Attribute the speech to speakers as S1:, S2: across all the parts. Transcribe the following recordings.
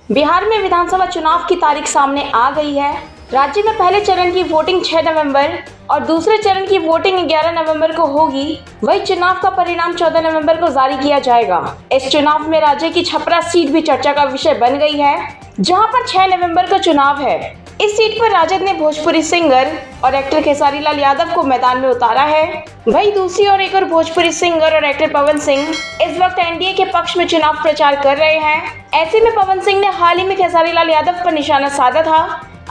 S1: बिहार में विधानसभा चुनाव की तारीख सामने आ गई है। राज्य में पहले चरण की वोटिंग 6 नवंबर और दूसरे चरण की वोटिंग 11 नवंबर को होगी। वही चुनाव का परिणाम 14 नवंबर को जारी किया जाएगा। इस चुनाव में राज्य की छपरा सीट भी चर्चा का विषय बन गई है, जहां पर 6 नवंबर का चुनाव है। इस सीट पर राजद ने भोजपुरी सिंगर और एक्टर खेसारी लाल यादव को मैदान में उतारा है। वहीं दूसरी ओर एक और भोजपुरी सिंगर और एक्टर पवन सिंह इस वक्त एनडीए के पक्ष में चुनाव प्रचार कर रहे हैं। ऐसे में पवन सिंह ने हाल ही में खेसारी लाल यादव पर निशाना साधा था।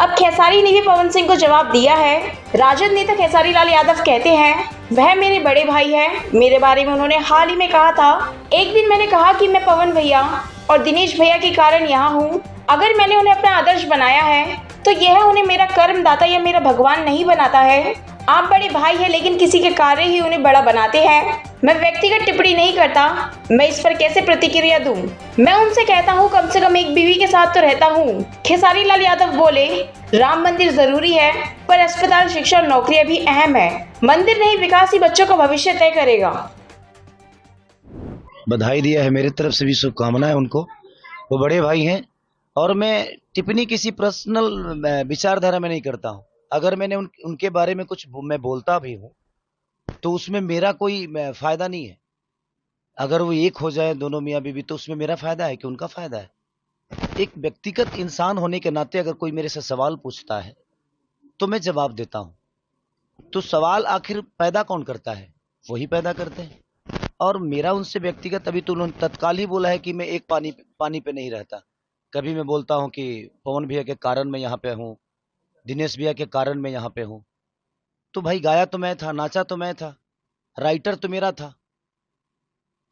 S1: अब खेसारी ने भी पवन सिंह को जवाब दिया है। राजद नेता खेसारी लाल यादव कहते हैं, वह मेरे बड़े भाई हैं। मेरे बारे में उन्होंने हाल ही में कहा था, एक दिन मैंने कहा कि मैं पवन भैया और दिनेश भैया के कारण यहाँ हूँ। अगर मैंने उन्हें अपना आदर्श बनाया है तो यह उन्हें मेरा कर्मदाता या मेरा भगवान नहीं बनाता है। आप बड़े भाई हैं, लेकिन किसी के कार्य ही उन्हें बड़ा बनाते हैं। मैं व्यक्तिगत टिप्पणी नहीं करता, मैं इस पर कैसे प्रतिक्रिया दूं? मैं उनसे कहता हूं, कम से कम एक बीवी के साथ तो रहता हूं। खेसारी लाल यादव बोले, राम मंदिर जरूरी है, पर अस्पताल, शिक्षा और नौकरियां भी अहम है। मंदिर नहीं, विकास ही बच्चों का भविष्य तय करेगा।
S2: बधाई दिया है, मेरी तरफ से भी शुभकामनाएं उनको। वो बड़े भाई हैं और मैं टिप्पणी किसी पर्सनल विचारधारा में नहीं करता हूं। अगर मैंने उनके बारे में कुछ मैं बोलता भी हूं तो उसमें मेरा कोई फायदा नहीं है। अगर वो एक हो जाए दोनों मियाँ बीवी तो उसमें मेरा फायदा है कि उनका फायदा है। एक व्यक्तिगत इंसान होने के नाते अगर कोई मेरे से सवाल पूछता है तो मैं जवाब देता हूं। तो सवाल आखिर पैदा कौन करता है? वही पैदा करते हैं। और मेरा उनसे व्यक्तिगत, अभी तो उन्होंने तत्काल ही बोला है कि मैं एक पानी पे नहीं रहता। कभी मैं बोलता हूं कि पवन भैया के कारण मैं यहाँ पे हूँ, दिनेश भैया के कारण मैं यहाँ पे हूँ। तो भाई गाया तो मैं था, नाचा तो मैं था, राइटर तो मेरा था,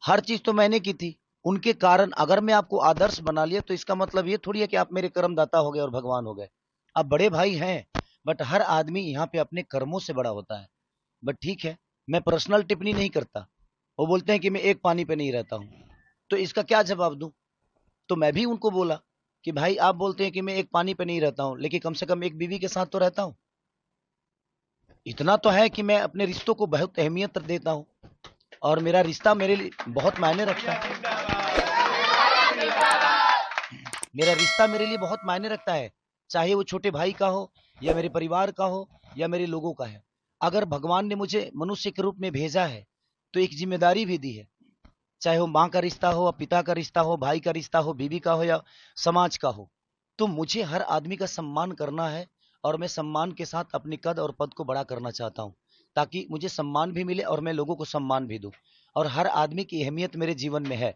S2: हर चीज तो मैंने की थी। उनके कारण अगर मैं आपको आदर्श बना लिया तो इसका मतलब ये थोड़ी है कि आप मेरे कर्मदाता हो गए और भगवान हो गए। आप बड़े भाई हैं, बट हर आदमी यहाँ पे अपने कर्मों से बड़ा होता है। बट ठीक है, मैं पर्सनल टिप्पणी नहीं करता। वो बोलते हैं कि मैं एक पानी पे नहीं रहता हूँ, तो इसका क्या जवाब दूं? तो मैं भी उनको बोला कि भाई आप बोलते हैं कि मैं एक पानी पे नहीं रहता हूँ, लेकिन कम से कम एक बीवी के साथ तो रहता हूँ। इतना तो है कि मैं अपने रिश्तों को बहुत अहमियत देता हूँ और मेरा रिश्ता मेरे लिए बहुत मायने रखता है। मेरा रिश्ता मेरे लिए बहुत मायने रखता है, चाहे वो छोटे भाई का हो या मेरे परिवार का हो या मेरे लोगों का है। अगर भगवान ने मुझे मनुष्य के रूप में भेजा है तो एक जिम्मेदारी भी दी है, चाहे वो माँ का रिश्ता हो, पिता का रिश्ता हो, भाई का रिश्ता हो, बीवी का हो या समाज का हो। तो मुझे हर आदमी का सम्मान करना है और मैं सम्मान के साथ अपने कद और पद को बड़ा करना चाहता हूँ, ताकि मुझे सम्मान भी मिले और मैं लोगों को सम्मान भी दूं। और हर आदमी की अहमियत मेरे जीवन में है।